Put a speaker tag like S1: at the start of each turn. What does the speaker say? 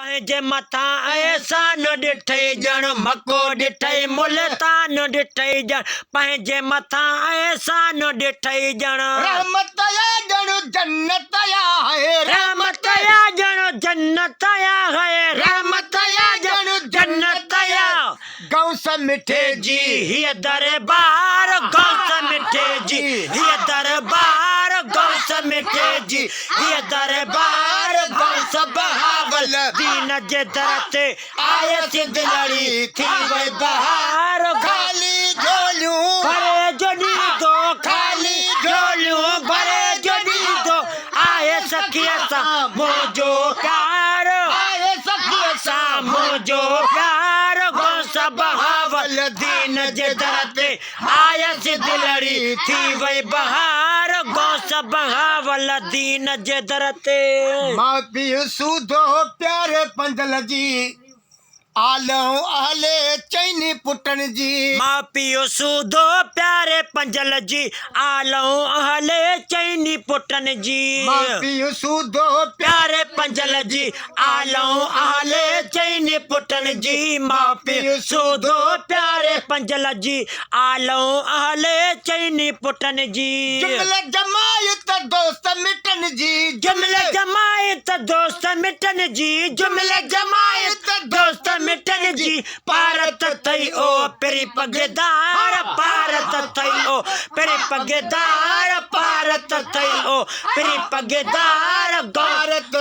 S1: पंहिंजे मथां एहसान ॾिठई ॼण मको ॾिठई मुल्तान ॾिठई ॼण पंहिंजे मथां एहसान ॾिठई ॼण
S2: रहमत या ॼण जन्नत या है
S1: रहमत या ॼण जन्नत या है रहमत या ॼण जन्नत या
S2: गौस मिठे
S1: जी हीअ दरबार गौस मिठे जी हीअ दरबार गौस मिठे जी हीअ दरबार गौस बहावल दीन जे दर ते आयसि दिलड़ी थी वई बहार
S2: खाली झोलियूं
S1: भरे जो ॾींदो खाली झोलियूं भरे जो ॾींदो आहे सखीअ सां मुंहिंजो प्यार
S2: आए सखीअ
S1: सां मुंहिंजो प्यार गौस बहावल दीन जे दर ते आयसि दिलड़ी थी वई बहार गौस बहावल दीन जे दर ते
S2: मां पीउ सूधो प्यारे पंजल जी आलऊं आले चइनी पुटनि जी
S1: मां पीउ सूधो प्यारे पंजल जी आलऊं हले चइनी पुटनि जी
S2: मां पीउ सूधो
S1: प्यारे पंजल जी आलऊं हले चइनी पुटनि जी मां पीउ सूधो प्यारे पंजल जी आलऊं हले चइनी पुटनि जी
S2: जुमल जमायत दोस्त मिटन जी
S1: जुमल जमायत दोस्त मिटन जी जुमल जमायत दोस्त मिटन जी भारत थई ओ पेरी पगेदार भारत थई ओ पेरी पगेदार भारत थई ओ पेरी पगेदार
S2: भारत